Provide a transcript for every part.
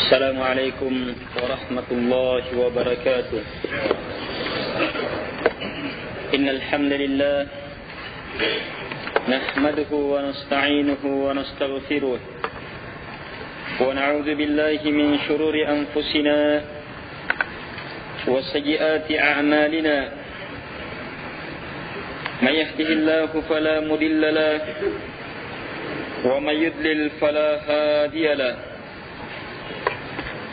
Assalamualaikum warahmatullahi wabarakatuh. Innal hamdalillah nahmaduhu wa nasta'inuhu wa nastaghfiruh wa na'udzu billahi min shururi anfusina wa sayyiati a'malina. May yahdihillahu fala mudilla lahu wa may yudlil fala hadiya lahu.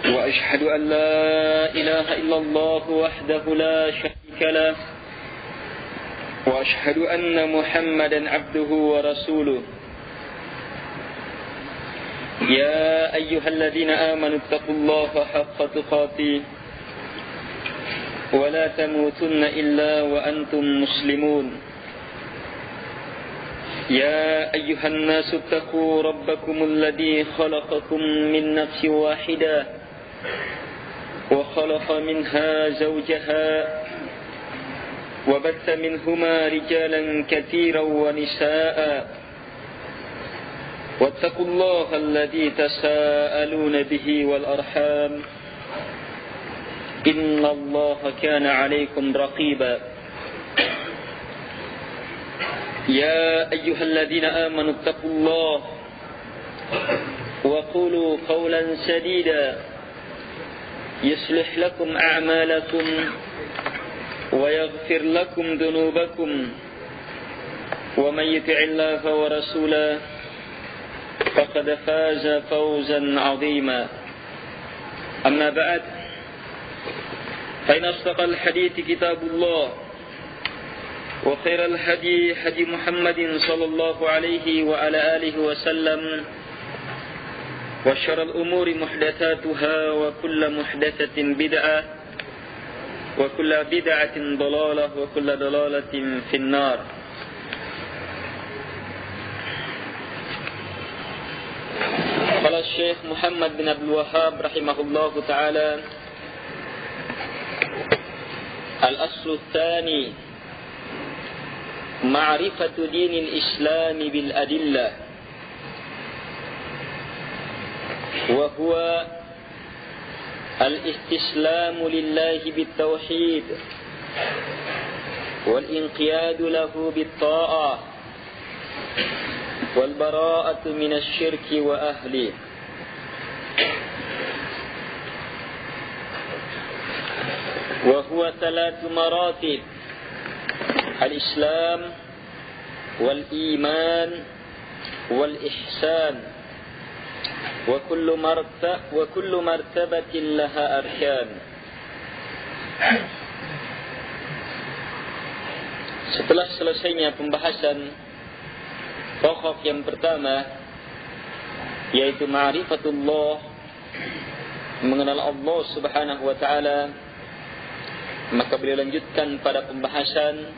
وأشهد أن لا إله إلا الله وحده لا شريك له وأشهد أن محمدا عبده ورسوله. يا أيها الذين آمنوا اتقوا الله حق تقاته ولا تموتن إلا وأنتم مسلمون. يا أيها الناس اتقوا ربكم الذي خلقكم من نفس واحدة وخلق منها زوجها وبث منهما رجالا كثيرا ونساء واتقوا الله الذي تساءلون به والأرحام إن الله كان عليكم رقيبا. يا أيها الذين آمنوا اتقوا الله وقولوا قولا سديدا يصلح لكم أعمالكم ويغفر لكم ذنوبكم ومن يطع الله ورسوله فقد فاز فوزا عظيما. أما بعد فإن أصدق الحديث كتاب الله وخير الهدي هدي محمد صلى الله عليه وعلى آله وسلم وشر الأمور محدثاتها وكل محدثة بدعة وكل بدعة ضلالة وكل ضلالة في النار. قال الشيخ محمد بن عبد الوهاب رحمه الله تعالى: الأصل الثاني معرفة دين الإسلام بالأدلة، وهو الاستسلام لله بالتوحيد والانقياد له بالطاعة والبراءة من الشرك وأهله. وهو ثلاث مراتب: الإسلام والإيمان والإحسان، وكل مرتبة لها أركان. Setelah selesainya pembahasan pokok yang pertama, yaitu ma'rifatullah, mengenal Allah subhanahu wa ta'ala, maka beliau lanjutkan pada pembahasan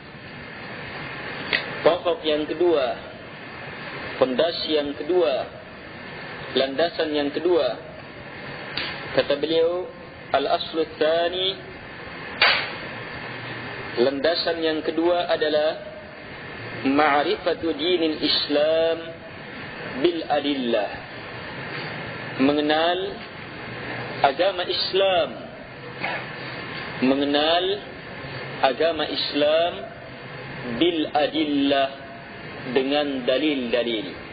pokok yang kedua, fondasi yang kedua, landasan yang kedua. Kata beliau, al-aslu tsani, landasan yang kedua adalah ma'rifatu dinil Islam bil adillah, mengenal agama Islam, mengenal agama Islam bil adillah, dengan dalil-dalil.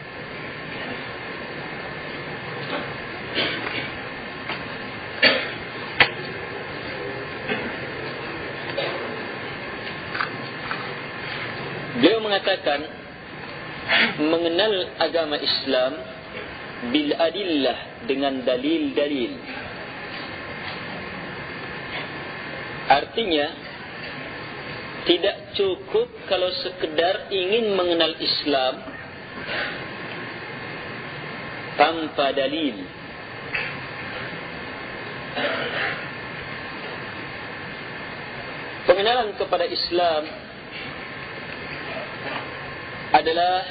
Beliau mengatakan mengenal agama Islam bil adillah, dengan dalil-dalil. Artinya tidak cukup kalau sekedar ingin mengenal Islam tanpa dalil. Pengenalan kepada Islam adalah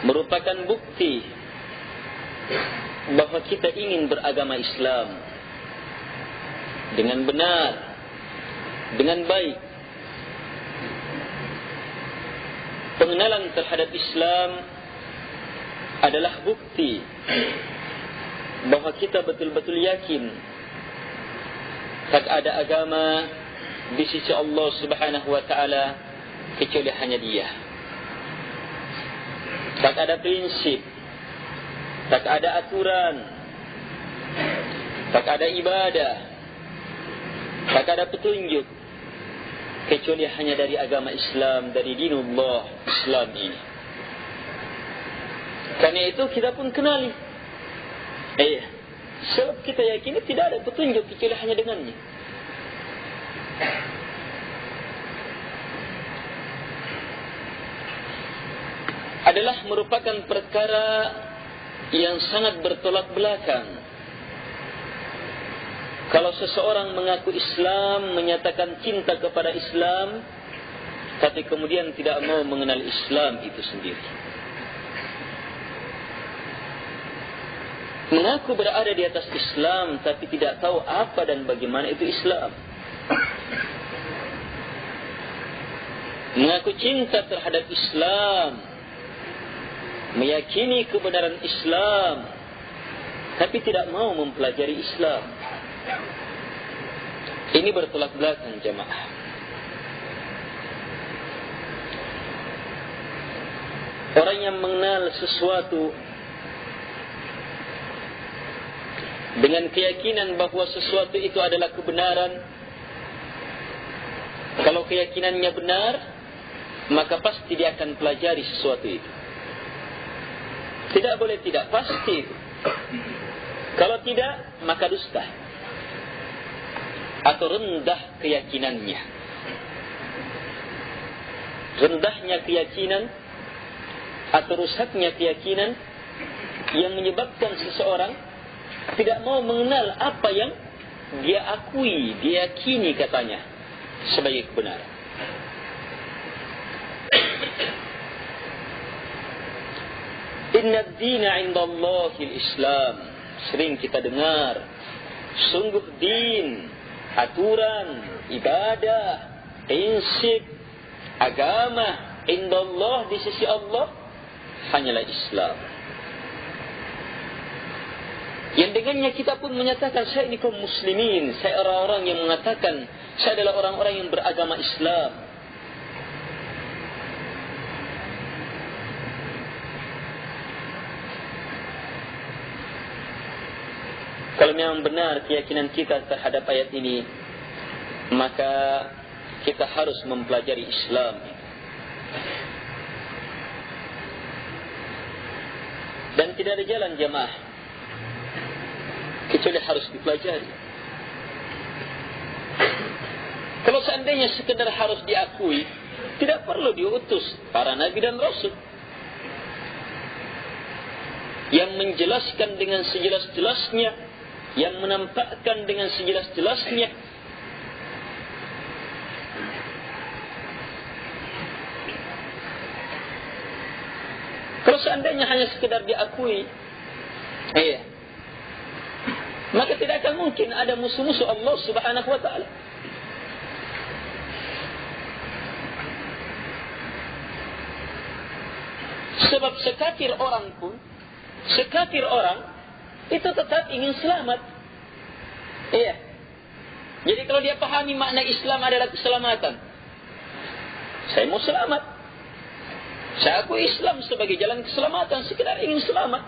merupakan bukti bahwa kita ingin beragama Islam dengan benar, dengan baik. Pengenalan terhadap Islam adalah bukti bahwa kita betul-betul yakin tak ada agama di sisi Allah Subhanahu wa taala kecuali hanya Dia. Tak ada prinsip, tak ada aturan, tak ada ibadah, tak ada petunjuk kecuali hanya dari agama Islam, dari dinullah Islam ini. Karena itu kita pun kenali. Sebab kita yakini tidak ada petunjuk kecuali hanya dengannya. Adalah merupakan perkara yang sangat bertolak belakang kalau seseorang mengaku Islam, menyatakan cinta kepada Islam, tapi kemudian tidak mau mengenal Islam itu sendiri. Mengaku berada di atas Islam, tapi tidak tahu apa dan bagaimana itu Islam. Mengaku cinta terhadap Islam, meyakini kebenaran Islam, tapi tidak mau mempelajari Islam. Ini bertolak belakang jemaah. Orang yang mengenal sesuatu dengan keyakinan bahawa sesuatu itu adalah kebenaran, kalau keyakinannya benar, maka pasti dia akan pelajari sesuatu itu. Tidak boleh tidak, pasti. Kalau tidak, maka dusta atau rendah keyakinannya. Rendahnya keyakinan atau rusaknya keyakinan yang menyebabkan seseorang tidak mau mengenal apa yang dia akui, dia yakini katanya sebagai kebenaran. Inna ad-dina 'inda Allahil Islam. Sering kita dengar, sungguh din, aturan, ibadah, prinsip, agama, inda Allah, di sisi Allah, hanyalah Islam. Yang dengannya kita pun menyatakan, saya ini kaum muslimin, saya orang-orang yang mengatakan, saya adalah orang-orang yang beragama Islam. Kalau memang benar keyakinan kita terhadap ayat ini, maka kita harus mempelajari Islam. Dan tidak ada jalan jemaah kecuali harus dipelajari. Kalau seandainya sekedar harus diakui, tidak perlu diutus para nabi dan rasul yang menjelaskan dengan sejelas-jelasnya, yang menampakkan dengan sejelas-jelasnya. Kalau seandainya hanya sekedar diakui, maka tidak akan mungkin ada musuh-musuh Allah Subhanahu wa ta'ala. Sebab sekafir orang pun, sekafir orang itu tetap ingin selamat. Jadi kalau dia pahami makna Islam adalah keselamatan, saya mau selamat, saya akui Islam sebagai jalan keselamatan, sekedar ingin selamat,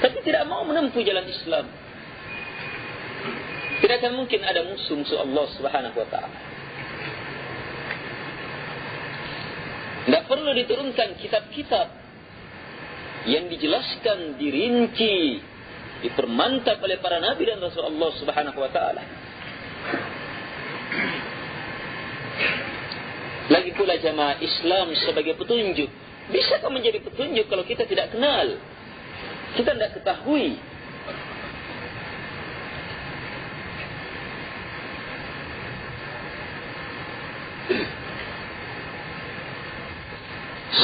tapi tidak mau menempuh jalan Islam, tidak akan mungkin ada musuh-musuh Allah Subhanahu wa ta'ala. Tidak perlu diturunkan kitab-kitab yang dijelaskan, dirinci, dipermantap oleh para nabi dan rasul Allah Subhanahu wa ta'ala. Lagi pula jamaah, Islam sebagai petunjuk, bisakah menjadi petunjuk kalau kita tidak kenal, kita tidak ketahui?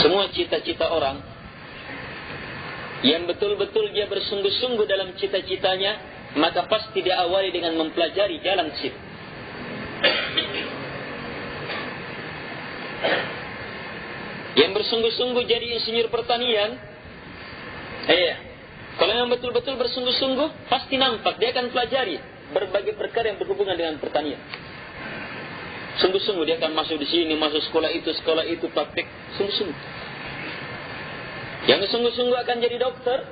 Semua cita-cita orang yang betul-betul dia bersungguh-sungguh dalam cita-citanya, maka pasti dia awali dengan mempelajari jalan situ. Yang bersungguh-sungguh jadi insinyur pertanian, kalau Kalau yang betul-betul bersungguh-sungguh, pasti nampak. Dia akan pelajari berbagai perkara yang berhubungan dengan pertanian. Sungguh-sungguh dia akan masuk di sini, masuk sekolah itu, praktek. Sungguh-sungguh. Yang sungguh-sungguh akan jadi dokter.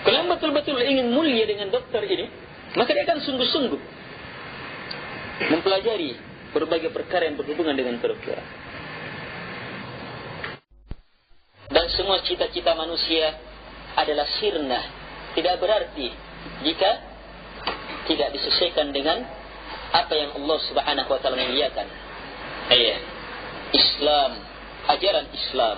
Kalau yang betul-betul ingin mulia dengan dokter ini, maka dia akan sungguh-sungguh mempelajari berbagai perkara yang berhubungan dengan kedokteran. Dan semua cita-cita manusia adalah sirna. Tidak berarti jika tidak disesuaikan dengan apa yang Allah Subhanahu wa taala muliakan. Islam, ajaran Islam.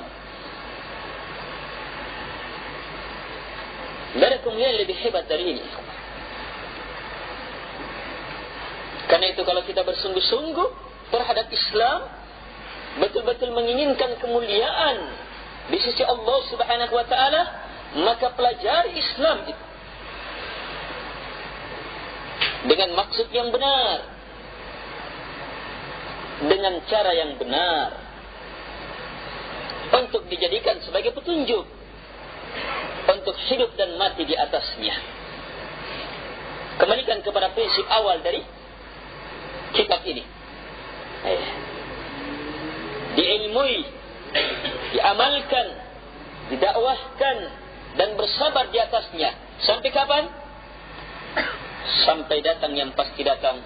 Tidak ada kemuliaan lebih hebat dari ini. Karena itu kalau kita bersungguh-sungguh terhadap Islam, betul-betul menginginkan kemuliaan di sisi Allah Subhanahu wa taala, maka pelajari Islam itu dengan maksud yang benar, dengan cara yang benar, untuk dijadikan sebagai petunjuk untuk hidup dan mati di atasnya. Kembalikan kepada prinsip awal dari kitab ini. Diilmui, diamalkan, didakwahkan, dan bersabar di atasnya. Sampai kapan? Sampai datang yang pasti datang.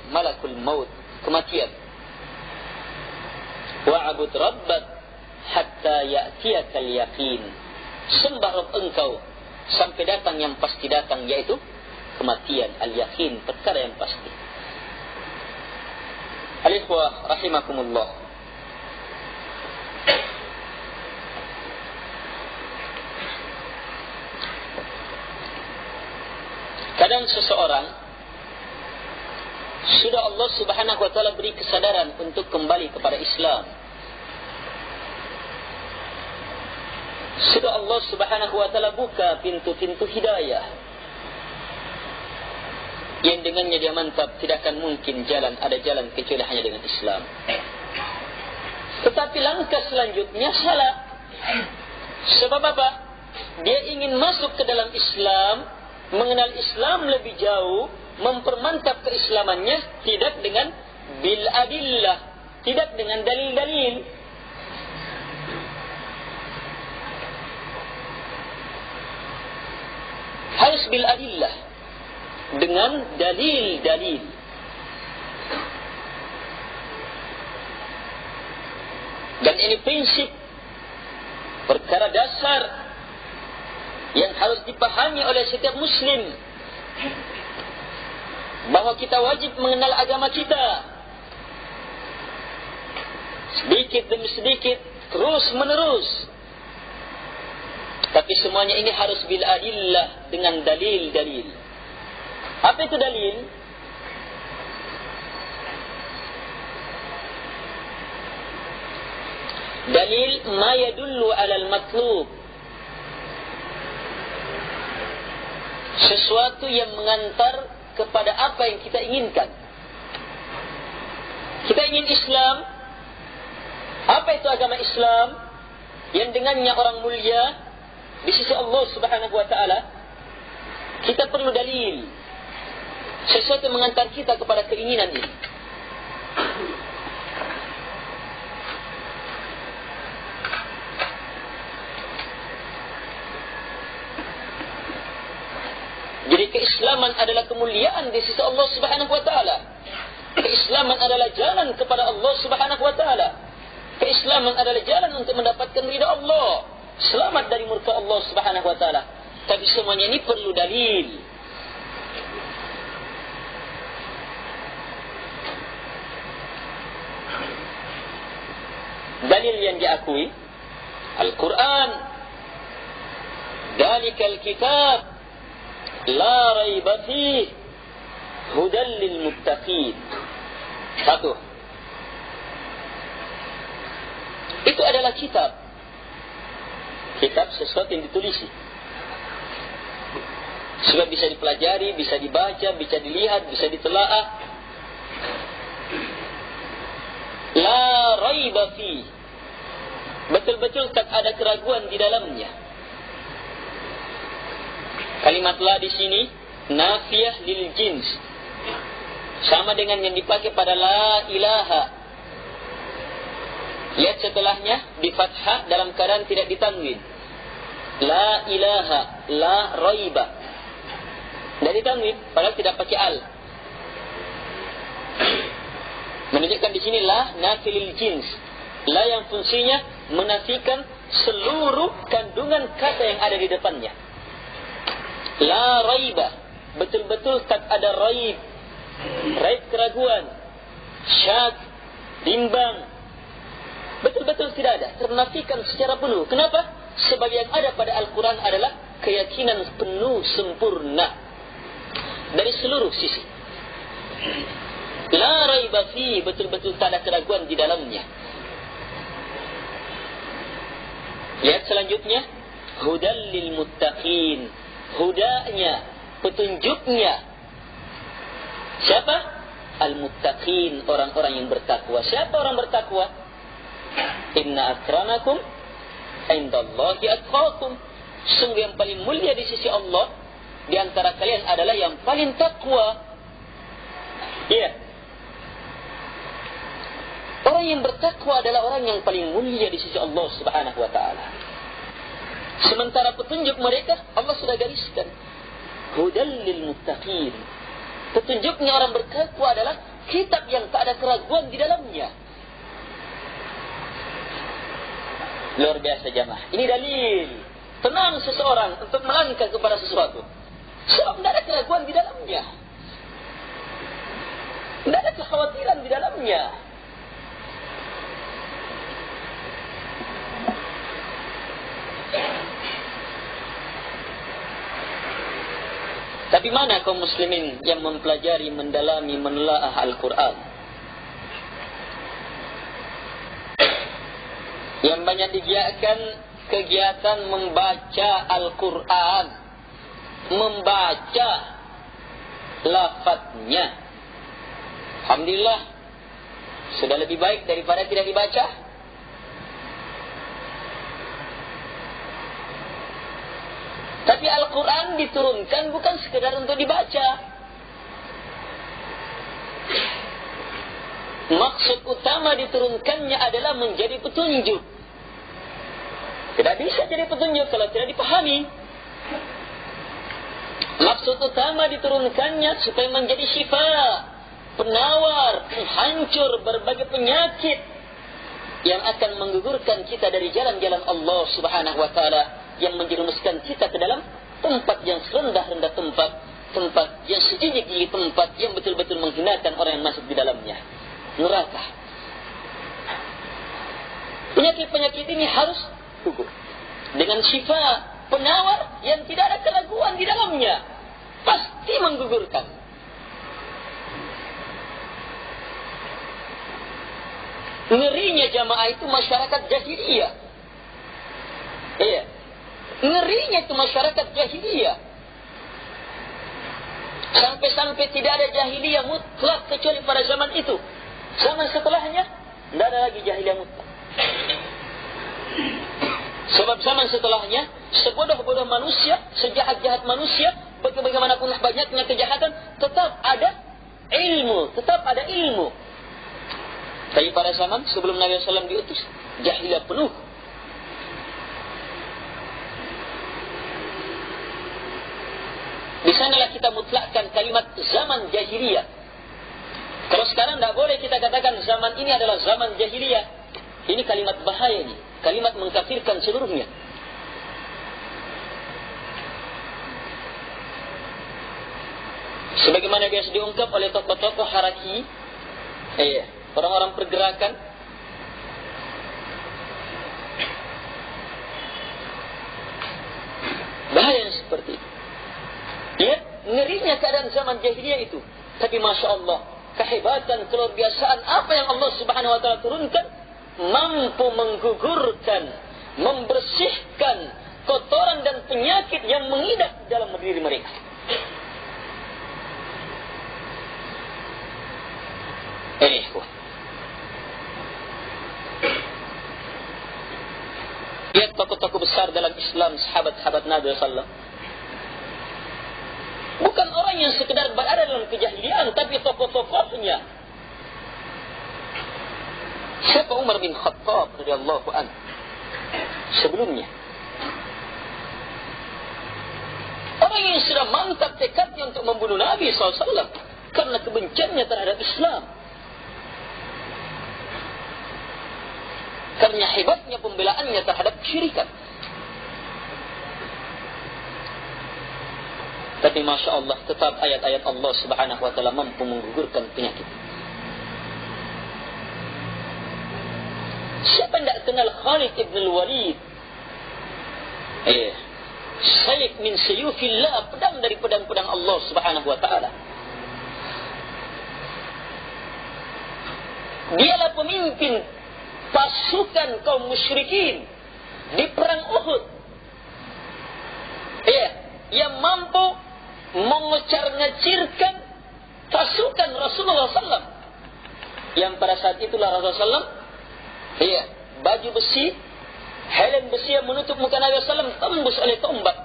Malakul maut, kematian. Wa'bud rabbak hatta ya'tiyakal yaqin. Sembah Rabb engkau sampai datang yang pasti datang, yaitu kematian, al-yaqin, perkara yang pasti. Al-ikhwah rahimakumullah. Kadang seseorang sudah Allah Subhanahu wa taala beri kesadaran untuk kembali kepada Islam. Sudah Allah Subhanahu wa taala buka pintu-pintu hidayah, yang dengannya dia mantap tidak akan mungkin ada jalan kecuali hanya dengan Islam. Tetapi langkah selanjutnya salah. Sebab apa? Dia ingin masuk ke dalam Islam, mengenal Islam lebih jauh, mempermantap keislamannya, tidak dengan bil adillah, tidak dengan dalil-dalil. Harus bil adillah, dengan dalil-dalil. Dan ini prinsip, perkara dasar yang harus dipahami oleh setiap muslim, bahwa kita wajib mengenal agama kita sedikit demi sedikit, terus menerus. Tapi semuanya ini harus bil adillah, dengan dalil-dalil. Apa itu dalil? Dalil ma yadullu alal matlub, sesuatu yang mengantar kepada apa yang kita inginkan. Kita ingin Islam. Apa itu agama Islam? Yang dengannya orang mulia di sisi Allah Subhanahu wa taala. Kita perlu dalil, sesuatu yang mengantar kita kepada keinginan ini. Jadi keislaman adalah kemuliaan di sisi Allah Subhanahu wa taala. Keislaman adalah jalan kepada Allah Subhanahu wa taala. Keislaman adalah jalan untuk mendapatkan ridha Allah, selamat dari murka Allah Subhanahu wa taala. Tapi semuanya ini perlu dalil. Dalil yang diakui Al-Quran. Dzalikal kitab la raiba fihi hudan lil muttaqin. Satu, itu adalah kitab. Kitab sesuatu yang ditulisi, sebab bisa dipelajari, bisa dibaca, bisa dilihat, bisa ditelaah. La raiba fihi, betul-betul tak ada keraguan di dalamnya. Kalimat la di sini nafiyah lil jins. Sama dengan yang dipakai pada la ilaha. Lihat setelahnya di fathah dalam keadaan tidak ditanwin. La ilaha, la raiba. Dari tanwin, padahal tidak pakai al. Menunjukkan di sini la nafilil jins. La yang fungsinya menafikan seluruh kandungan kata yang ada di depannya. La raiba, betul-betul tak ada raib. Raib keraguan, syak, bimbang. Betul-betul tidak ada, ternafikan secara penuh. Kenapa? Sebab yang ada pada Al-Quran adalah keyakinan penuh sempurna dari seluruh sisi. La raiba fi, betul-betul tak ada keraguan di dalamnya. Lihat selanjutnya, hudal lil muttaqin. Hudanya, petunjuknya. Siapa? Al-muttaqin, orang-orang yang bertakwa. Siapa orang bertakwa? Inna akramakum indallahi atqakum. Sungguh yang paling mulia di sisi Allah di antara kalian adalah yang paling takwa. Iya. Orang yang bertakwa adalah orang yang paling mulia di sisi Allah Subhanahu wa taala. Sementara petunjuk mereka Allah sudah gariskan. Hudal lil muttaqin. Petunjuknya orang bertakwa adalah kitab yang tak ada keraguan di dalamnya. Luar biasa jamaah. Ini dalil tenang seseorang untuk melangkah kepada sesuatu. Sebab tidak ada keraguan di dalamnya. Tidak ada kekhawatiran di dalamnya. Tapi mana kaum muslimin yang mempelajari, mendalami, menelaah Al-Quran? Yang banyak digiatkan kegiatan membaca Al-Quran, membaca lafadznya. Alhamdulillah, sudah lebih baik daripada tidak dibaca. Tapi Al-Quran diturunkan bukan sekedar untuk dibaca. Maksud utama diturunkannya adalah menjadi petunjuk. Tidak bisa jadi petunjuk kalau tidak dipahami. Maksud utama diturunkannya supaya menjadi syifa, penawar, penghancur berbagai penyakit yang akan menggugurkan kita dari jalan-jalan Allah Subhanahu wa taala, yang menjerumuskan kita ke dalam tempat yang serendah-rendah tempat yang sejijik-jijik tempat yang betul-betul menghinakan orang yang masuk di dalamnya, neraka. Penyakit-penyakit ini harus gugur dengan syifa, penawar yang tidak ada keraguan di dalamnya, pasti menggugurkan. Ngerinya jamaah itu masyarakat jahiliyah. Iya. Ngerinya itu masyarakat jahiliyah. Sampai-sampai tidak ada jahiliyah mutlak kecuali pada zaman itu. Zaman setelahnya tidak ada lagi jahiliyah mutlak. Sebab zaman setelahnya sebodoh-bodoh manusia, sejahat-jahat manusia, bagaimanapun banyaknya kejahatan, tetap ada ilmu, tetap ada ilmu. Tapi pada zaman sebelum Nabi SAW diutus, jahiliyah penuh. Di sanalah kita mutlakkan kalimat zaman jahiliyah. Kalau sekarang tidak boleh kita katakan zaman ini adalah zaman jahiliyah. Ini kalimat bahaya ini. Kalimat mengkafirkan seluruhnya. Sebagaimana biasa diungkap oleh tokoh-tokoh haraki, orang-orang pergerakan, bahaya yang seperti itu. Lihat ngerinya keadaan zaman jahiliyah itu. Tapi Masya Allah, kehebatan, keluar biasaan apa yang Allah Subhanahu wa ta'ala turunkan, mampu menggugurkan, membersihkan kotoran dan penyakit yang mengidap dalam diri mereka. Lihat tokoh-tokoh besar dalam Islam, sahabat-sahabat Nabi sallallahu alaihi wasallam. Bukan orang yang sekedar berada dalam kejahilian, tapi tokoh-tokohnya. Siapa Umar bin Khattab radhiyallahu anhu? Sebelumnya, orang yang sudah mantap tekadnya untuk membunuh Nabi SAW karena kebenciannya terhadap Islam, karena hebatnya pembelaannya terhadap syirikat. Tapi Masya Allah, tetap ayat-ayat Allah Subhanahu wa ta'ala mampu menggugurkan penyakit. Siapa tidak kenal Khalid ibn al-Walid? Sayf min suyufillah, pedang dari pedang-pedang Allah Subhanahu wa ta'ala. Dialah pemimpin pasukan kaum musyrikin di perang Uhud. Yang mampu mengecar-ngecirkan pasukan Rasulullah SAW. Yang pada saat itulah Rasulullah SAW, baju besi, helm besi yang menutup muka Nabi SAW tembus oleh tombak.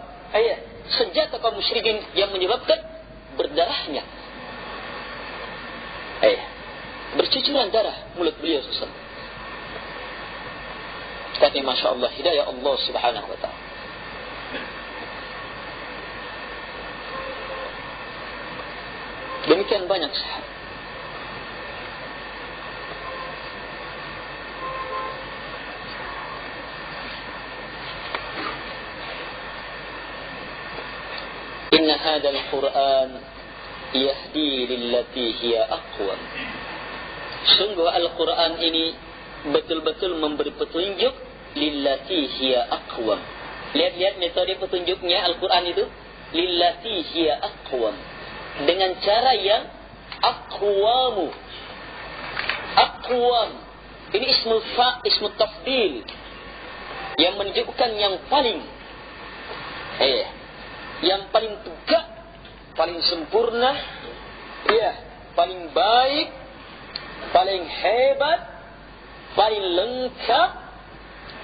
Senjata kaum musyrikin yang menyebabkan berdarahnya. Bercucuran darah mulut beliau SAW. Tapi Masya Allah, hidayah Allah Subhanahu wa ta'ala. Demikian banyak sahabat. Inna hadal Quran yahdi lillati hiya aqwam. Sungguh Al-Quran ini betul-betul memberi petunjuk lillati hiya aqwam. Lihat-lihat metode petunjuknya Al-Quran itu, lillati hiya aqwam, dengan cara yang aqwamu. Aqwam ini ismu tafdil yang menunjukkan yang paling yang paling tegak, paling sempurna, paling baik, paling hebat, paling lengkap,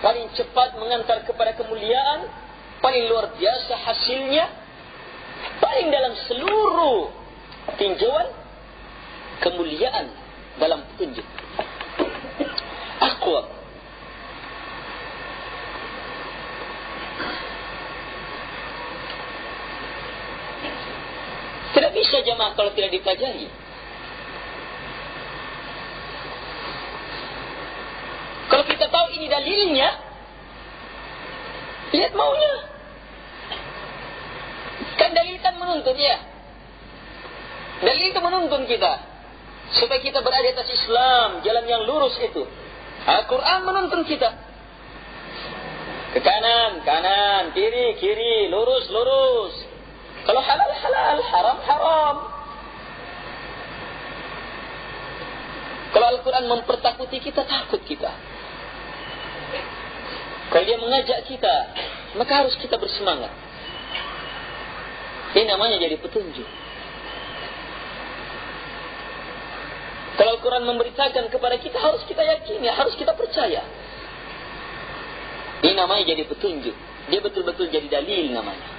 paling cepat mengantar kepada kemuliaan, paling luar biasa hasilnya, paling dalam seluruh tinjauan kemuliaan dalam petunjuk. Aqwam. Tidak bisa jamaah kalau tidak dipelajari. Kalau kita tahu ini dalilnya, lihat maunya. Kan dalil kan menuntun ya. Dalil itu menuntun kita supaya kita berada di atas Islam, jalan yang lurus itu. Al-Quran menuntun kita ke kanan, kanan, kiri, kiri, lurus, lurus. Kalau halal, halal, haram, haram. Kalau Al-Quran mempertakuti kita, takut kita. Kalau dia mengajak kita, maka harus kita bersemangat. Ini namanya jadi petunjuk. Kalau Al-Quran memberitakan kepada kita, harus kita yakini, harus kita percaya. Ini namanya jadi petunjuk. Dia betul-betul jadi dalil namanya.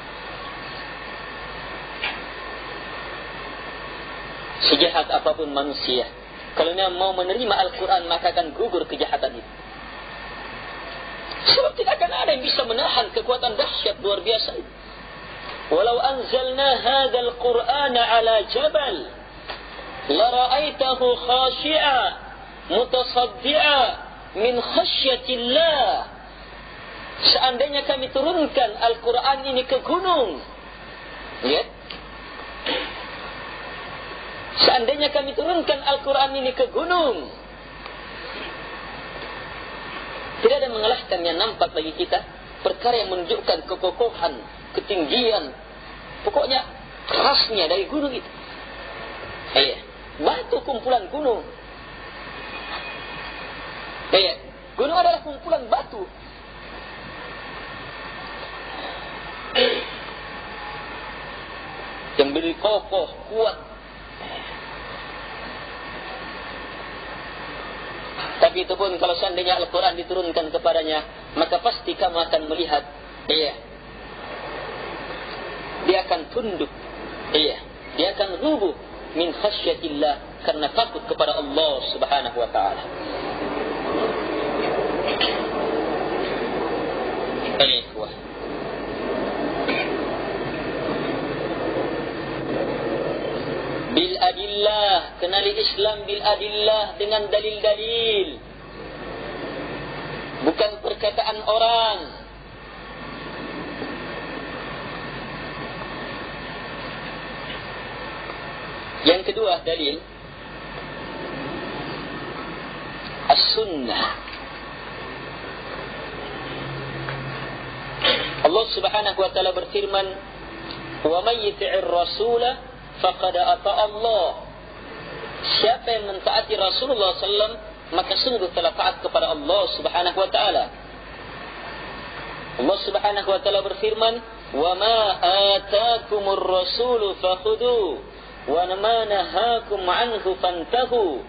Sejahat apapun manusia, kalau dia mau menerima Al-Quran, maka akan gugur kejahatan itu. Sebab tidak akan ada yang bisa menahan kekuatan dahsyat luar biasa itu. Walau anzalna hadzal Qur'ana ala jabal la ra'aitahu khashi'a mutasaddi'a min khasyatillah. Seandainya kami turunkan Al-Quran ini ke gunung, lihat. Seandainya kami turunkan Al-Quran ini ke gunung, tidak ada mengalahkan yang nampak bagi kita. Perkara yang menunjukkan kekokohan, ketinggian, pokoknya kerasnya dari gunung itu. Batu kumpulan gunung. Gunung adalah kumpulan batu. Yang berdiri kokoh, kuat. Tapi itu pun kalau seandainya Al-Quran diturunkan kepadanya, maka pasti kamu akan melihat, dia akan tunduk Iya, dia akan rubuh min khasyatillah karena takut kepada Allah Subhanahu wa taala. Ikhwah, bil adillah, kenali Islam bil adillah, dengan dalil-dalil, bukan perkataan orang. Yang kedua dalil as-sunnah. Allah Subhanahu wa taala berfirman, "Wa may yuti'ir rasula faqad ata'a Allah." Siapa yang mentaati Rasulullah sallallahu maka sungguh telah taat kepada Allah Subhanahu wa taala. Allah Subhanahu wa taala berfirman, "Wa ma ataakumur rasulu fakhudhu wa ma nahakum anhu fantahu."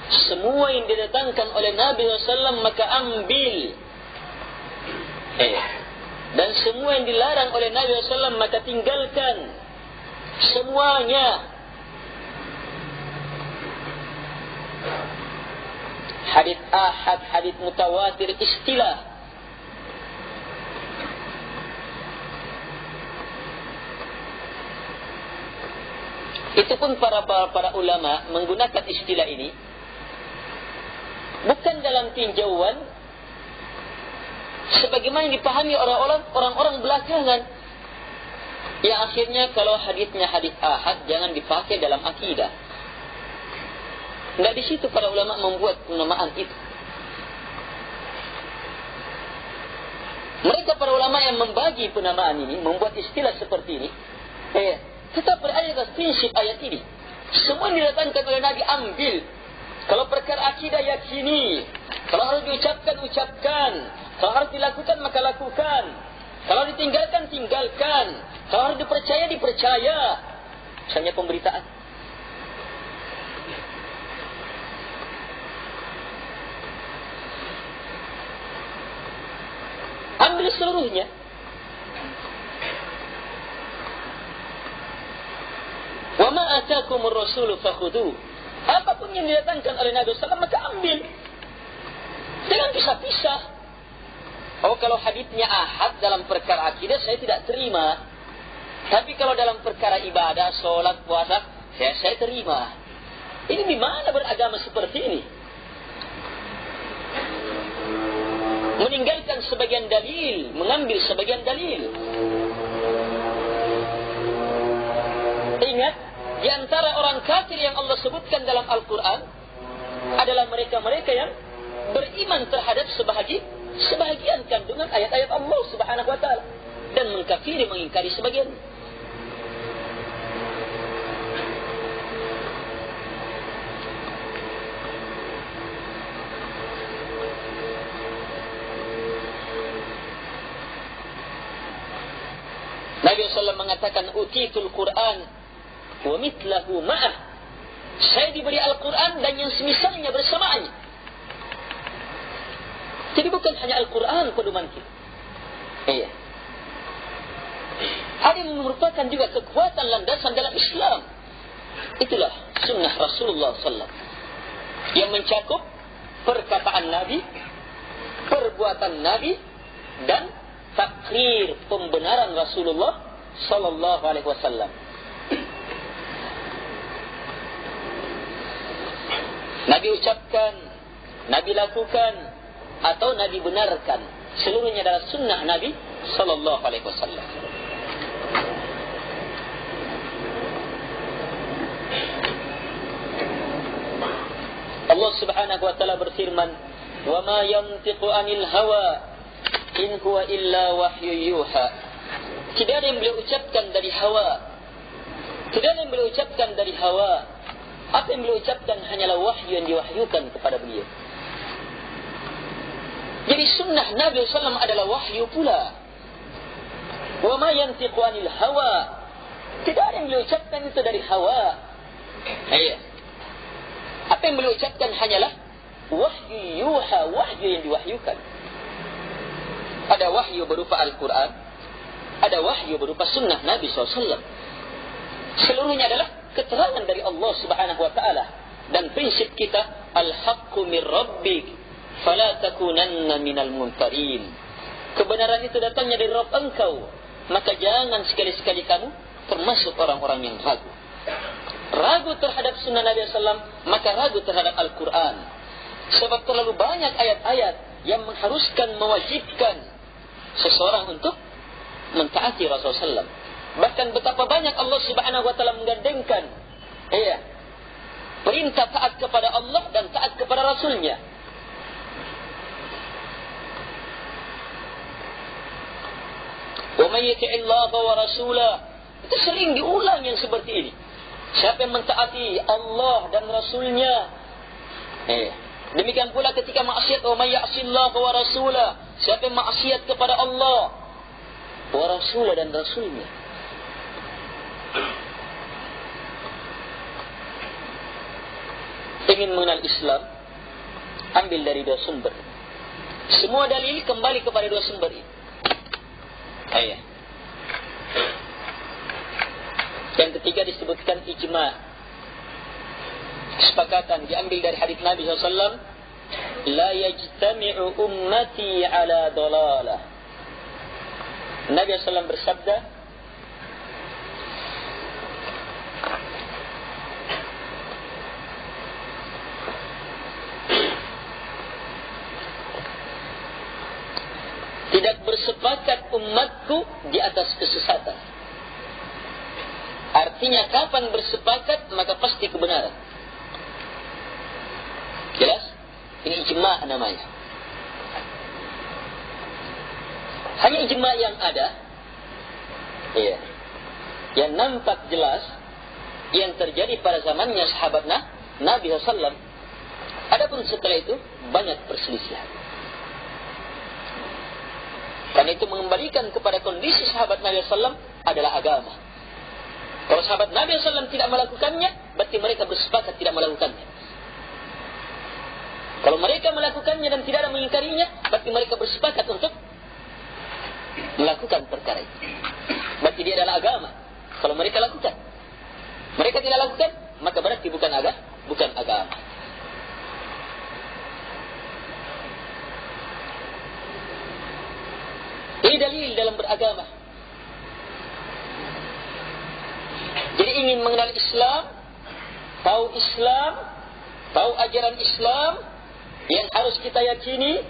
Semua yang didatangkan oleh Nabi SAW maka ambil. Dan semua yang dilarang oleh Nabi SAW maka tinggalkan. Semuanya. Hadits ahad, hadits mutawatir, istilah. Itu pun para ulama menggunakan istilah ini bukan dalam tinjauan sebagaimana yang dipahami orang-orang belakangan, yang akhirnya kalau hadisnya hadis ahad jangan dipakai dalam akidah. Tidak di situ para ulama membuat penamaan itu. Mereka para ulama yang membagi penamaan ini, membuat istilah seperti ini, tetap berada atas prinsip ayat ini. Semua yang didatangkan oleh Nabi ambil. Kalau perkara akidah yakini. Kalau harus diucapkan, ucapkan. Kalau harus dilakukan, maka lakukan. Kalau ditinggalkan, tinggalkan. Kalau harus dipercaya, dipercaya. Misalnya pemberitaan. Ambil seluruhnya. Wa ma ataakumur rasulu fakhudhu. Apapun yang didatangkan oleh Nabi SAW maka ambil. Jangan pisah-pisah. Kalau haditsnya ahad dalam perkara akidah saya tidak terima. Tapi kalau dalam perkara ibadah, sholat, puasa, saya terima. Ini di mana beragama seperti ini? Meninggalkan sebagian dalil, mengambil sebagian dalil. Ingat, di antara orang kafir yang Allah sebutkan dalam Al-Quran adalah mereka-mereka yang beriman terhadap sebahagian kandungan ayat-ayat Allah Subhanahu wa taala dan mengkafiri, mengingkari sebagian. Nabi SAW mengatakan, "Utitul Quran wa mithlahu ma'ah." Saya diberi Al-Quran dan yang semisalnya bersamaannya. Jadi bukan hanya Al-Quran pedoman kita. Iya. Ada yang merupakan juga kekuatan landasan dalam Islam. Itulah sunnah Rasulullah SAW yang mencakup perkataan Nabi, perbuatan Nabi, dan takrir pembenaran Rasulullah sallallahu alaihi wasallam. Nabi ucapkan, Nabi lakukan, atau Nabi benarkan, seluruhnya adalah sunnah Nabi sallallahu alaihi wasallam. Allah Subhanahu wa taala berfirman, "Wa ma yantiqu 'anil hawa in huwa illa wahyu yuha." Tidak ada yang beliau ucapkan dari hawa. Tidak ada yang beliau ucapkan dari hawa. Apa yang beliau ucapkan hanyalah wahyu yang diwahyukan kepada beliau. Jadi sunnah Nabi SAW adalah wahyu pula. Wa ma yantiqu 'anil hawa. Tidak ada yang beliau ucapkan itu dari hawa. Iya. Apa yang beliau ucapkan hanyalah wahyu yuha, wahyu yang diwahyukan. Ada wahyu berupa Al-Quran, ada wahyu berupa sunnah Nabi SAW. Seluruhnya adalah keterangan dari Allah Subhanahu wa taala. Dan prinsip kita, al-haqqu mir rabbik fala takunanna minal mumtarin. Kebenaran itu datangnya dari Rabb engkau, maka jangan sekali-sekali kamu termasuk orang-orang yang ragu. Ragu terhadap sunnah Nabi SAW, maka ragu terhadap Al-Quran. Sebab terlalu banyak ayat-ayat yang mengharuskan, mewajibkan seseorang untuk mentaati Rasulullah SAW. Bahkan betapa banyak Allah Subhanahu wa taala menggandengkan perintah taat kepada Allah dan taat kepada Rasulnya. Wa may yuti'illah wa rasulah. Itu sering diulang yang seperti ini. Siapa yang mentaati Allah dan Rasulnya. Demikian pula ketika maksiat, wa may ya'sillah wa rasulah. Siapa yang maksiat kepada Allah wa rasulah dan Rasulnya. Ingin mengenal Islam, ambil dari dua sumber. Semua dalil kembali kepada dua sumber ini. Yang ketiga disebutkan ijma'. Kesepakatan diambil dari hadis Nabi SAW. La yajtami'u ummati ala dalalah. Nabi SAW bersabda, tidak bersepakat umatku di atas kesesatan. Artinya kapan bersepakat maka pasti kebenaran. Jelas? Ini ijma' namanya. Hanya ijma' yang ada, yang nampak jelas, yang terjadi pada zamannya sahabat Nabi SAW. Adapun setelah itu banyak perselisihan. Karena itu mengembalikan kepada kondisi sahabat Nabi SAW adalah agama. Kalau sahabat Nabi SAW tidak melakukannya, berarti mereka bersepakat tidak melakukannya. Kalau mereka melakukannya dan tidak ada mengingkarinya, berarti mereka bersepakat untuk melakukan perkara itu. Berarti dia adalah agama. Kalau mereka lakukan, mereka tidak lakukan, maka berarti bukan agama. Ini dalil dalam beragama. Jadi ingin mengenal Islam, tahu ajaran Islam, yang harus kita yakini,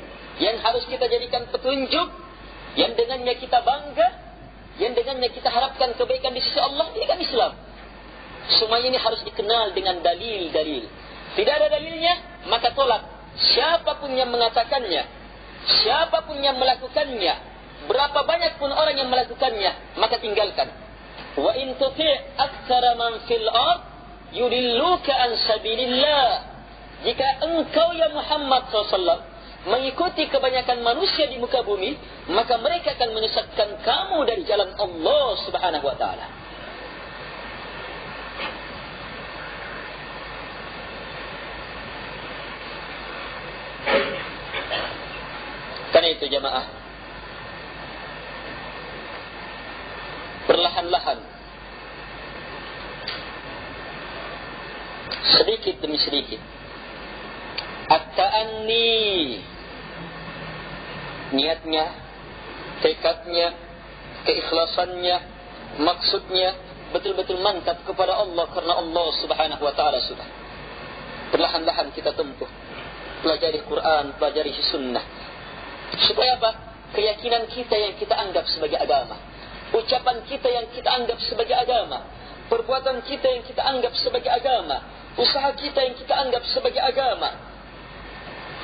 yang harus kita jadikan petunjuk, yang dengannya kita bangga, yang dengannya kita harapkan kebaikan di sisi Allah, ini kan Islam. Semua ini harus dikenal dengan dalil-dalil. Tidak ada dalilnya, maka tolak. Siapapun yang mengatakannya, siapapun yang melakukannya, berapa banyak pun orang yang melakukannya, maka tinggalkan. Wa in tuti' aktsara man fil ard yudilluka an sabilillah. Jika engkau ya Muhammad SAW mengikuti kebanyakan manusia di muka bumi, maka mereka akan menyesatkan kamu dari jalan Allah Subhanahu wa taala. Karena itu jamaah, perlahan-lahan, sedikit demi sedikit, at-ta'anni, niatnya, tekadnya, keikhlasannya, maksudnya betul-betul mantap kepada Allah karena Allah Subhanahu wa taala sudah. Perlahan-lahan kita tempuh, pelajari Quran, pelajari sunnah. Supaya apa? Keyakinan kita yang kita anggap sebagai agama, ucapan kita yang kita anggap sebagai agama, perbuatan kita yang kita anggap sebagai agama, usaha kita yang kita anggap sebagai agama,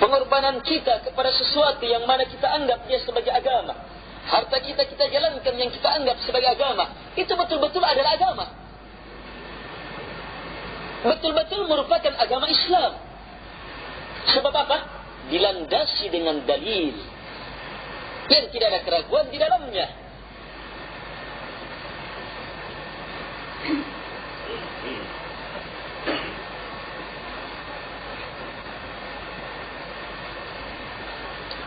pengorbanan kita kepada sesuatu yang mana kita anggap dia sebagai agama, harta kita jalankan yang kita anggap sebagai agama, itu betul-betul adalah agama, betul-betul merupakan agama Islam. Sebab apa? Dilandasi dengan dalil yang tidak ada keraguan di dalamnya.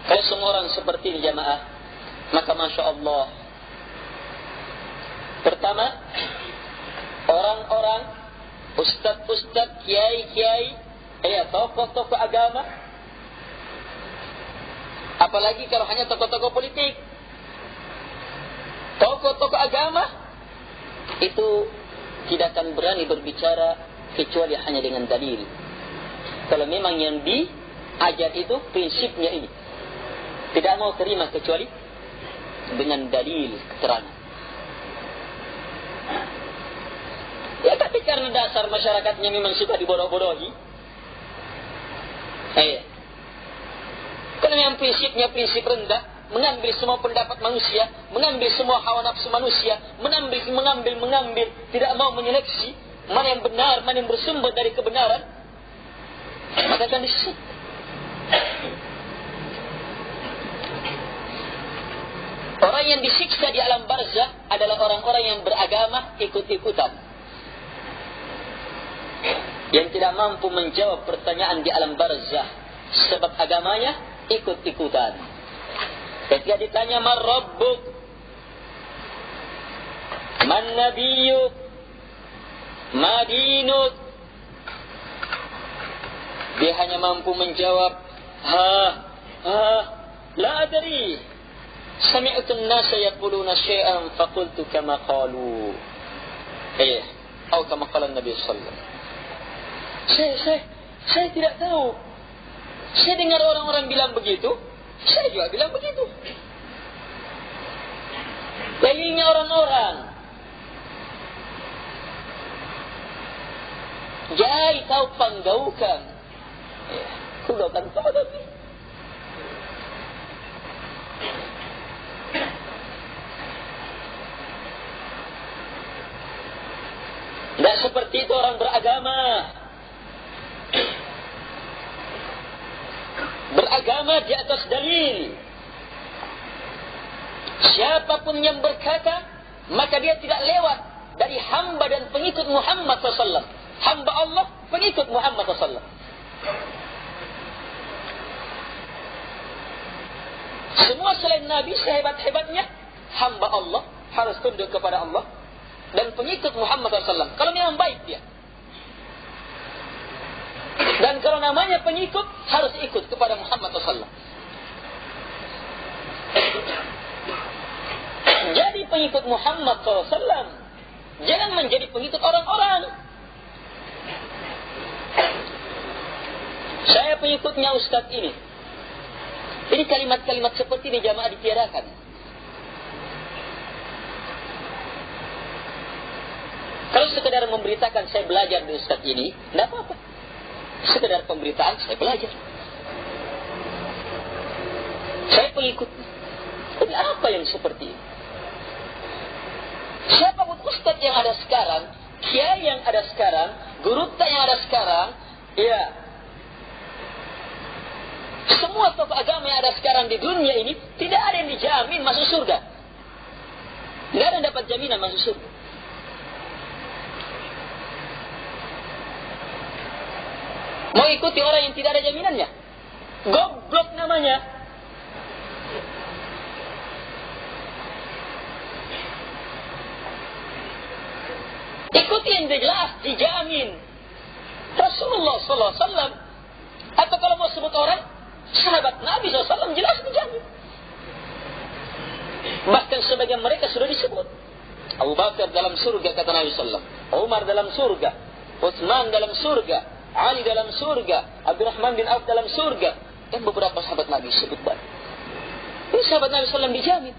Kalau semua orang seperti ini jamaah, maka Masya Allah, pertama orang-orang, ustadz-ustadz, kiai-kiai, tokoh-tokoh agama, apalagi kalau hanya tokoh-tokoh politik, tokoh-tokoh agama itu tidak akan berani berbicara kecuali hanya dengan dalil. Kalau memang yang diajar itu prinsipnya ini, tidak mau terima kecuali dengan dalil, keterangan. Ya, tapi karena dasar masyarakatnya memang suka dibodoh-bodohi. Karena memang prinsipnya prinsip rendah, mengambil semua pendapat manusia, mengambil semua hawa nafsu manusia, mengambil, tidak mau menyeleksi mana yang benar, mana yang bersumber dari kebenaran, maka akan disesat. Orang yang disiksa di alam barzah adalah orang-orang yang beragama ikut-ikutan, yang tidak mampu menjawab pertanyaan di alam barzah sebab agamanya ikut-ikutan. Ketika ditanya man rabbuk, man nabiyyuk, ma dinuk, dia hanya mampu menjawab la adri, sami'tu an-nasa yaquluna syai'an faqultu kama qalu. Atau kama qala Nabi sallallahu alaihi wasallam. Saya tidak tahu. Saya dengar orang-orang bilang begitu, saya juga bilang begitu. Dalilnya orang-orang. Jai tahu panggaukan. Kugaukan apa tapi? Tidak seperti itu orang beragama. Beragama di atas dalil. Siapapun yang berkata, maka dia tidak lewat dari hamba dan pengikut Muhammad SAW. Hamba Allah, pengikut Muhammad SAW. Semua selain Nabi sehebat-hebatnya, hamba Allah harus tunduk kepada Allah dan pengikut Muhammad SAW. Kalau memang baik dia. Dan kalau namanya pengikut, harus ikut kepada Muhammad SAW. Jadi pengikut Muhammad SAW. Jangan menjadi pengikut orang-orang. Saya pengikutnya Ustadz ini. Ini kalimat-kalimat seperti ini jamaah ditiadakan. Kalau sekedar memberitakan saya belajar di Ustadz ini, tidak apa-apa. Sekedar pemberitaan, saya belajar. Saya pengikut. Tapi apa yang seperti ini? Siapapun Ustadz yang ada sekarang, kiai yang ada sekarang, guru yang ada sekarang, ya, semua tokoh agama yang ada sekarang di dunia ini, tidak ada yang dijamin masuk surga. Tidak ada yang dapat jaminan masuk surga. Mau ikuti orang yang tidak ada jaminannya? Goblok namanya. Ikuti yang jelas, dijamin. Rasulullah SAW. Atau kalau mau sebut orang, sahabat Nabi SAW jelas dijamin. Bahkan sebagian mereka sudah disebut. Abu Bakar dalam surga kata Nabi SAW. Umar dalam surga. Utsman dalam surga. Ali dalam surga, Abdurrahman bin Auf dalam surga, dan beberapa sahabat Nabi disebut banyak. Ini sahabat Nabi SAW dijamin.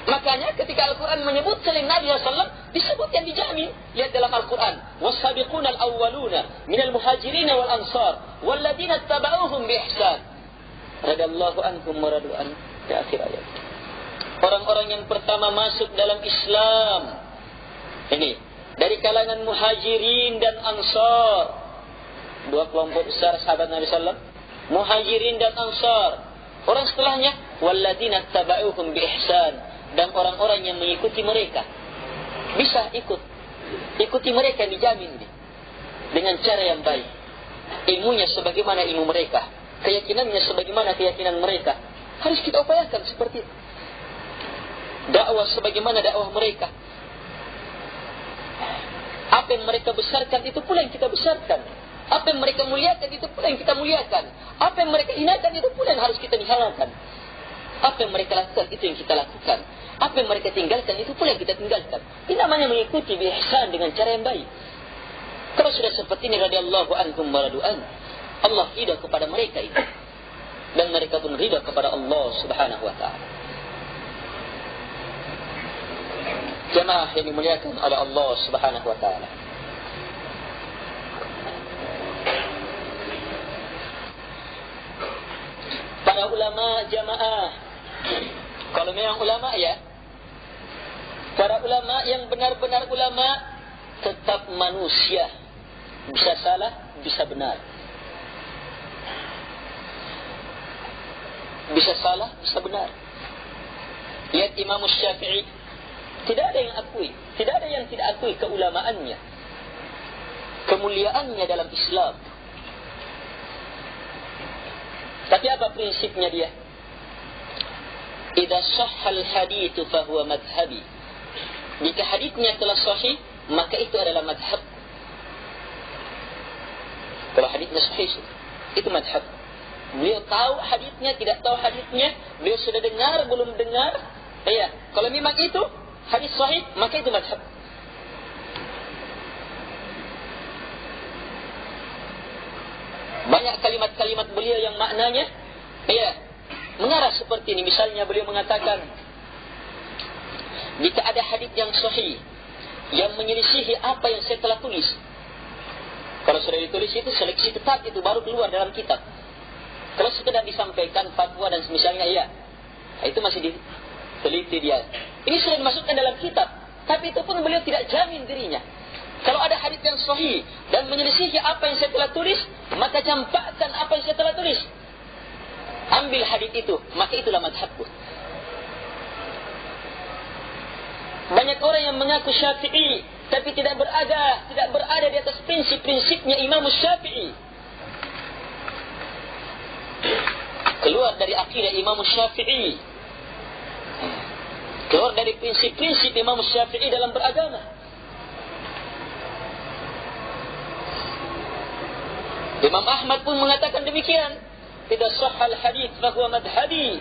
Makanya ketika Al-Quran menyebut selain Nabi SAW, disebut yang dijamin. Lihat dalam Al-Quran, وَالسَّابِقُونَ الْأَوَّلُونَ مِنَ الْمُهَاجِرِينَ وَالْأَنصَارِ وَالَّذِينَ اتَّبَعُوهُمْ بِإِحْسَانٍ رَضِيَ اللَّهُ عَنْهُمْ وَرَضُوا عَنْهُ. Di akhir ayat. Orang-orang yang pertama masuk dalam Islam. Ini dari kalangan muhajirin dan ansar. Dua kelompok besar sahabat Nabi SAW. Muhajirin dan ansar. Orang setelahnya, walladzina taba'uhum bi ihsan. Dan orang-orang yang mengikuti mereka. Bisa ikut. Ikuti mereka yang dijamin. Dengan cara yang baik. Ilmunya sebagaimana ilmu mereka. Keyakinannya sebagaimana keyakinan mereka. Harus kita upayakan seperti itu. Dakwah sebagaimana dakwah mereka. Apa yang mereka besarkan itu pula yang kita besarkan. Apa yang mereka muliakan itu pula yang kita muliakan. Apa yang mereka hinakan itu pula yang harus kita hinakan. Apa yang mereka lakukan itu yang kita lakukan. Apa yang mereka tinggalkan itu pula yang kita tinggalkan. Ini namanya mengikuti biihsan dengan cara yang baik. Kalau sudah seperti ini, radhiyallahu anhum wa radu'an, Allah ridha kepada mereka itu. Dan mereka pun ridha kepada Allah Subhanahu wa ta'ala. Jamaah yang dimuliakan oleh Allah Subhanahu wa ta'ala. Para ulama jamaah, kalau memang ulama ya, para ulama yang benar-benar ulama tetap manusia, bisa salah, bisa benar, bisa salah, bisa benar. Lihat Imam Syafi'i, tidak ada yang akui, tidak ada yang tidak akui keulamaannya, kemuliaannya dalam Islam. Tapi apa prinsipnya dia? Idza sahhal hadits fa huwa madhhabi. Jika hadisnya telah sahih, maka itu adalah madhab. Kalau hadisnya sahih, itu madhab. Beliau tahu hadisnya, tidak tahu hadisnya, beliau sudah dengar, belum dengar. Ya, kalau memang itu hadis sahih, maka itu madhab. Banyak kalimat-kalimat beliau yang maknanya mengarah seperti ini. Misalnya beliau mengatakan, jika ada hadis yang sahih yang menyelisihi apa yang saya telah tulis, kalau sudah ditulis itu seleksi tetap itu baru keluar dalam kitab. Kalau sekedar disampaikan fatwa dan semisalnya, itu masih diteliti dia. Ini sudah dimasukkan dalam kitab, tapi itu pun beliau tidak jamin dirinya. Kalau ada hadis yang sahih dan menyelisihi apa yang saya telah tulis, maka campakkan apa yang saya telah tulis. Ambil hadis itu, maka itulah madhabku. Banyak orang yang mengaku Syafi'i, tapi tidak berada di atas prinsip-prinsipnya Imam Syafi'i. Keluar dari akidah Imam Syafi'i, keluar dari prinsip-prinsip Imam Syafi'i dalam beragama. Imam Ahmad pun mengatakan demikian. Idza sahhal hadits fa huwa madhhabi.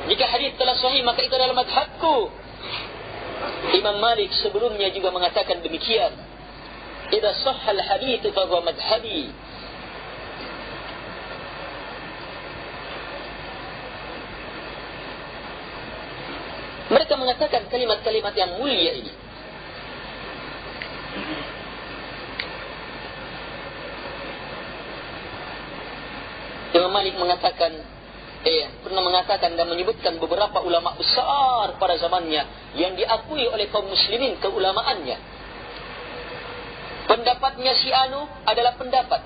Jika hadis telah sahih, maka itu adalah madhabku. Imam Malik sebelumnya juga mengatakan demikian. Idza sahhal hadits fa huwa madhhabi. Mereka mengatakan kalimat-kalimat yang mulia ini. Imam Malik mengatakan, pernah mengatakan dan menyebutkan beberapa ulama besar pada zamannya yang diakui oleh kaum muslimin keulamaannya. Pendapatnya si Anu adalah pendapat.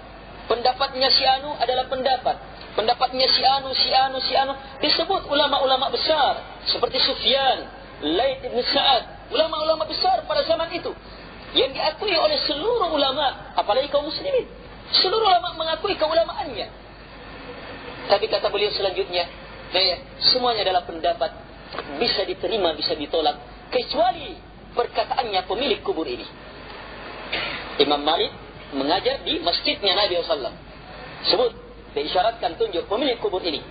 Pendapatnya si Anu adalah pendapat. Pendapatnya si Anu. Disebut ulama-ulama besar seperti Sufyan, Laits bin Sa'ad, ulama-ulama besar pada zaman itu yang diakui oleh seluruh ulama, apalagi kaum muslimin. Seluruh ulama mengakui keulamaannya. Tapi kata beliau selanjutnya, semuanya adalah pendapat, bisa diterima, bisa ditolak, kecuali perkataannya pemilik kubur ini. Imam Malik mengajar di masjidnya Nabi SAW. Sebut, diisyaratkan tunjuk pemilik kubur ini,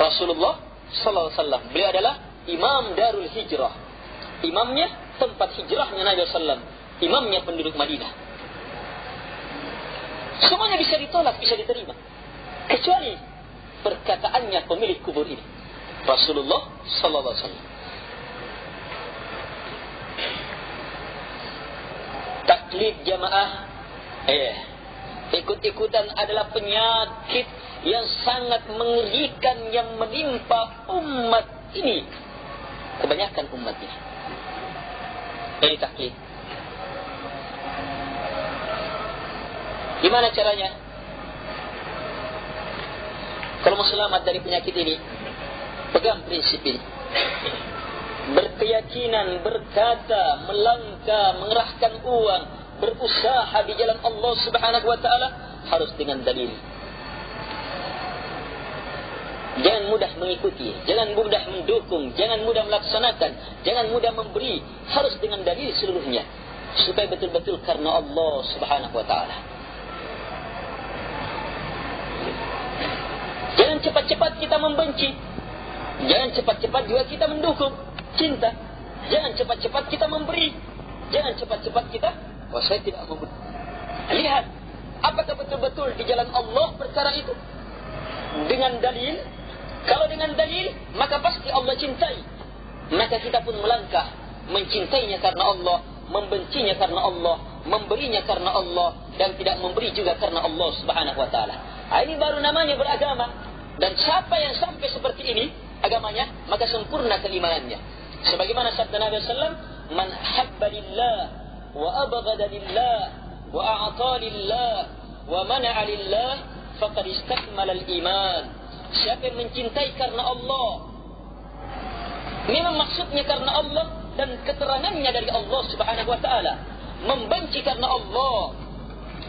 Rasulullah SAW. Beliau adalah Imam Darul Hijrah, imamnya tempat hijrahnya Nabi SAW, imamnya penduduk Madinah. Semuanya bisa ditolak, bisa diterima, kecuali perkataannya pemilik kubur ini, Rasulullah sallallahu alaihi wasallam. Taklid jamaah, ikut-ikutan adalah penyakit yang sangat mengerikan yang menimpa umat ini, kebanyakan umat ini. Ini taklid. Gimana caranya? Kalau mau selamat dari penyakit ini, pegang prinsip ini. Berkeyakinan, berkata, melangkah, mengerahkan uang, berusaha di jalan Allah Subhanahu wa ta'ala harus dengan dalil. Jangan mudah mengikuti, jangan mudah mendukung, jangan mudah melaksanakan, jangan mudah memberi, harus dengan dalil seluruhnya. supaya betul-betul karena Allah Subhanahu wa taala. Jangan cepat-cepat kita membenci. Jangan cepat-cepat juga kita mendukung cinta. Jangan cepat-cepat kita memberi. Jangan cepat-cepat kita, saya tidak memberi. Lihat, apakah betul-betul di jalan Allah perkara itu? Dengan dalil. Kalau dengan dalil, maka pasti Allah cintai. Maka kita pun melangkah mencintainya karena Allah, membencinya karena Allah, memberinya karena Allah, dan tidak memberi juga karena Allah Subhanahu wa taala. Ini baru namanya beragama. Dan siapa yang sampai seperti ini agamanya, maka sempurna keimanannya. Sebagaimana sabda Nabi sallallahu alaihi wasallam, "Man habba lillah wa abghada lillah wa a'ta lillah wa mana'a lillah faqad istakmala al-iman." Siapa yang mencintai karena Allah, memang maksudnya karena Allah dan keterangannya dari Allah Subhanahu wa taala. Membenci karena Allah,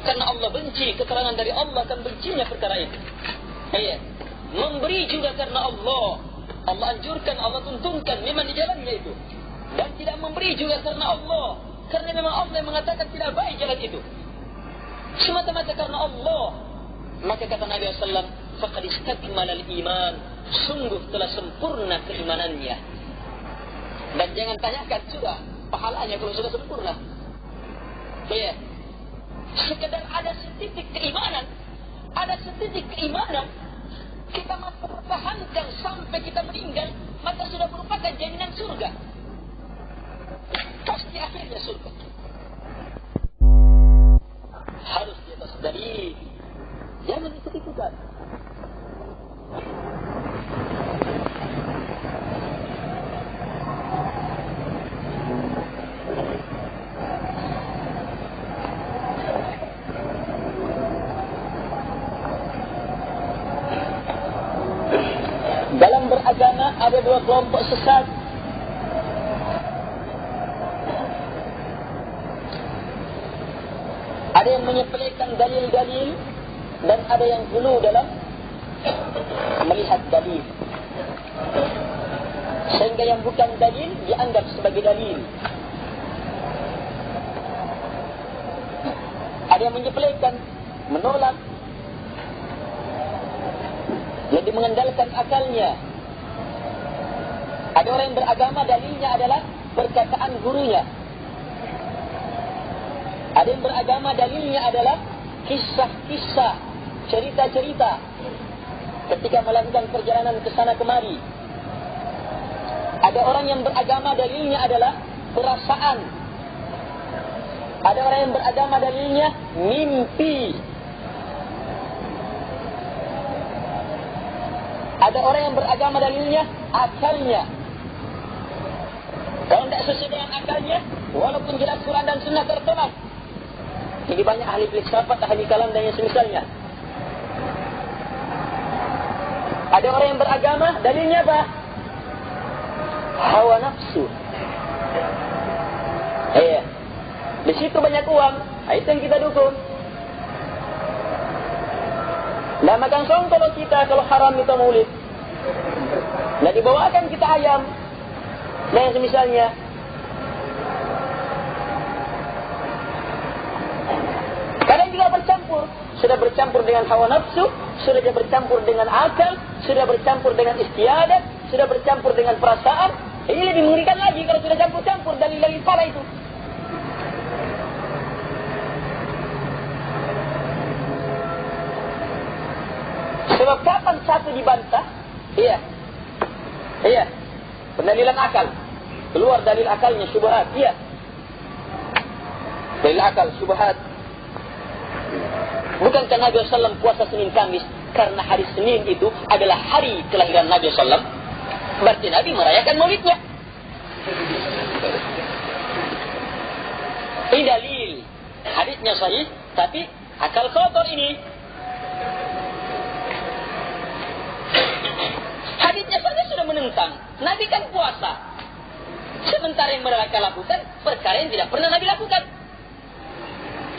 karena Allah benci, keterangan dari Allah kan bencinya perkara itu. Iya. Memberi juga karena Allah. Allah anjurkan, Allah tuntunkan, memang di jalannya itu. Dan tidak memberi juga karena Allah, karena memang Allah yang mengatakan tidak baik jalan itu. Semata-mata karena Allah. Maka kata Nabi SAW, faqad istakmala al-iman, sungguh telah sempurna keimanannya. Dan jangan tanyakan sudah pahalanya kalau sudah sempurna. Ya. Sekedar ada setitik keimanan, kita masih pertahankan sampai kita meninggal, maka sudah merupakan jaminan surga. Pasti akhirnya surga. Harus di atas dalil. Jangan ikut-ikutan. Dalam beragama ada dua kelompok sesat. Ada yang menyepelekan dalil-dalil dan ada yang gulu dalam melihat dalil. Sehingga yang bukan dalil dianggap sebagai dalil. Ada yang menyepelekan, menolak, lebih mengandalkan akalnya. Ada orang yang beragama dalilnya adalah perkataan gurunya. Ada yang beragama dalilnya adalah kisah-kisah, cerita-cerita ketika melakukan perjalanan ke sana kemari. Ada orang yang beragama dalilnya adalah perasaan. Ada orang yang beragama dalilnya mimpi. Ada orang yang beragama dalilnya akalnya. Kalau tidak sesuai dengan akalnya, walaupun jelas Quran dan Sunnah tertolak. Ini banyak ahli filsafat, ahli kalam dan yang semisalnya. Ada orang yang beragama dalilnya apa? Hawa nafsu. Di situ banyak uang, itu yang kita dukung. Nah, makan songkol kita kalau haram itu maulid. Nah, dibawakan kita ayam. Nah, yang semisalnya. Kalian juga bercampur. Sudah bercampur dengan hawa nafsu, sudah bercampur dengan akal, sudah bercampur dengan istiadat, sudah bercampur dengan perasaan. Ini lebih mengerikan lagi kalau sudah campur-campur dalil-dalil pala itu. Sebab kapan satu dibantah? Iya. Pendalilan akal. Keluar dalil akalnya, syubhat. Iya. Dalil akal, syubhat. Bukankah Nabi SAW puasa Senin Kamis karena hari Senin itu adalah hari kelahiran Nabi SAW? Berarti Nabi merayakan maulidnya. Ini dalil. Hadisnya sahih, tapi akal kotor ini. Hadisnya saja sudah menentang. Nabi kan puasa. Sementara yang mereka lakukan perkara yang tidak pernah Nabi lakukan.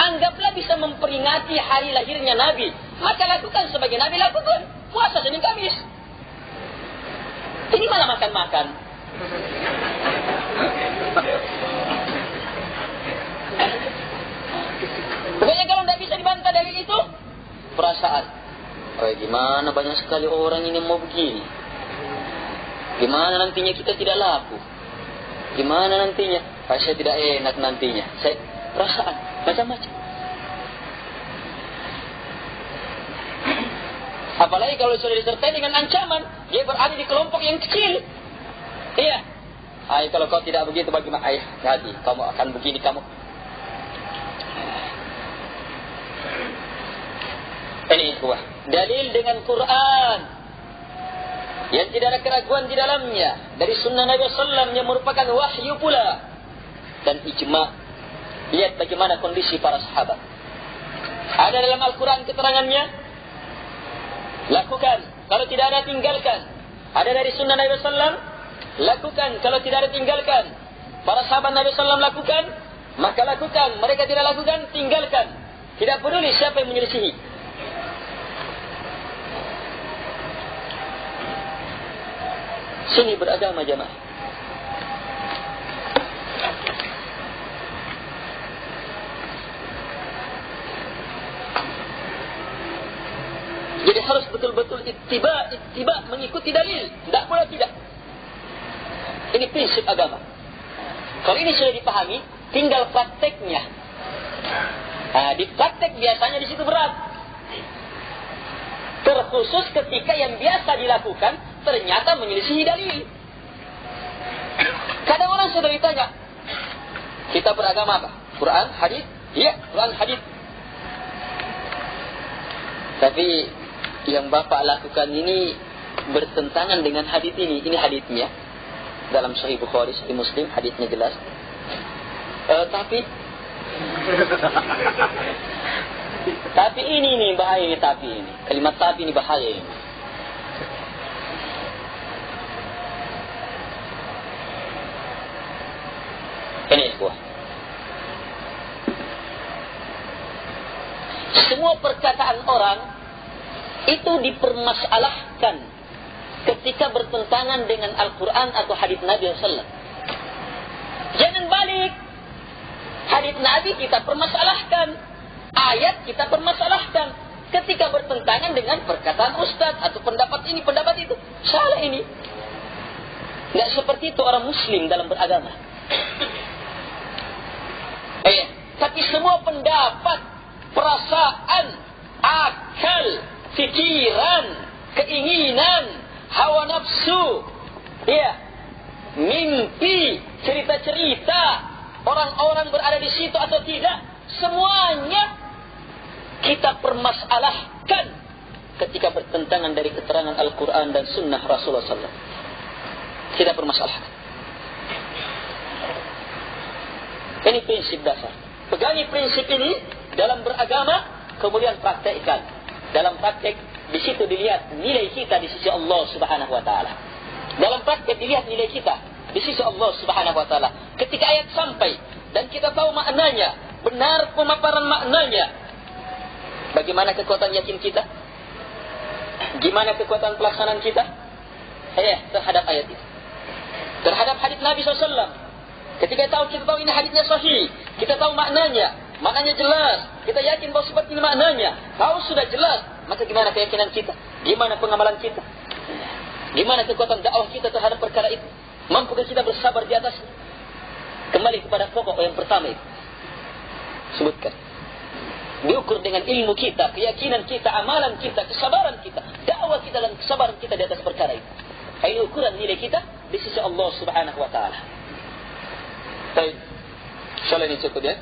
Anggaplah bisa memperingati hari lahirnya Nabi, maka lakukan sebagai Nabi lakukan. Puasa Senin Kamis. Ini malah makan-makan. perasaan. Oh, gimana banyak sekali orang ini mau begini? Gimana nantinya kita tidak laku? Gimana nantinya? Saya tidak enak nantinya. Saya perasaan macam-macam. Apalagi kalau sudah disertai dengan ancaman, dia berada di kelompok yang kecil. Iya. Ay, kalau kau tidak begitu bagaimana? Ayah, jadi kamu akan begini kamu. Ini ikhwah. Dalil dengan Quran yang tidak ada keraguan di dalamnya, dari sunnah Nabi SAW yang merupakan wahyu pula, dan ijma'. Lihat bagaimana kondisi para sahabat. Ada dalam Al-Quran keterangannya, lakukan, kalau tidak ada tinggalkan. Ada dari sunnah Nabi SAW, lakukan, kalau tidak ada tinggalkan. Para sahabat Nabi SAW lakukan, maka lakukan. Mereka tidak lakukan, tinggalkan. Tidak peduli siapa yang menyelisihi. Sini beragama jamaah. Jadi harus betul-betul ittiba mengikuti dalil. Tidak boleh tidak. Ini prinsip agama. Kalau ini sudah dipahami, tinggal prakteknya. Nah, di praktek biasanya di situ berat. Terkhusus ketika yang biasa dilakukan ternyata menyelisihi dalil. Kadang orang sudah ditanya, kita beragama apa? Quran, hadis? Iya, Quran, hadis. Tapi yang Bapak lakukan ini bertentangan dengan hadis ini. Ini hadisnya dalam Sahih Bukhari, Sahih Muslim, hadisnya jelas. Tapi ini bahaya ini, tapi ini. Kalimat tapi ini bahaya ini. Ini ikhwah. Semua perkataan orang itu dipermasalahkan ketika bertentangan dengan Al-Quran atau hadits Nabi SAW. Jangan balik. Hadits Nabi kita permasalahkan, ayat kita permasalahkan ketika bertentangan dengan perkataan ustaz atau pendapat ini, pendapat itu. Salah ini. Tidak seperti itu orang Muslim dalam beragama. Tapi semua pendapat, perasaan, akal, fikiran, keinginan, hawa nafsu, mimpi, cerita-cerita, orang-orang berada di situ atau tidak, semuanya kita permasalahkan ketika bertentangan dari keterangan Al-Quran dan Sunnah Rasulullah SAW. Kita permasalahkan. Ini prinsip dasar. Pegangi prinsip ini dalam beragama, kemudian praktekkan. Dalam praktek, di situ dilihat nilai kita di sisi Allah Subhanahu Wa Taala. Dalam praktek dilihat nilai kita di sisi Allah Subhanahu Wa Taala. Ketika ayat sampai dan kita tahu maknanya, benar pemaparan maknanya, bagaimana kekuatan yakin kita? Gimana kekuatan pelaksanaan kita? Terhadap ayat itu, terhadap hadits Nabi SAW. Ketika kita tahu ini haditsnya sahih, kita tahu maknanya jelas, kita yakin bahwa seperti ini maknanya. Kalau sudah jelas, maka gimana keyakinan kita? Gimana pengamalan kita? Gimana kekuatan dakwah kita terhadap perkara itu? Mampukah kita bersabar di atasnya? Kembali kepada pokok yang pertama itu. Sebutkan. Diukur dengan ilmu kita, keyakinan kita, amalan kita, kesabaran kita, dakwah kita dan kesabaran kita di atas perkara itu. Ini ukuran nilai kita di sisi Allah Subhanahu Wa Taala. Baik. Insyaallah ini cukup ya.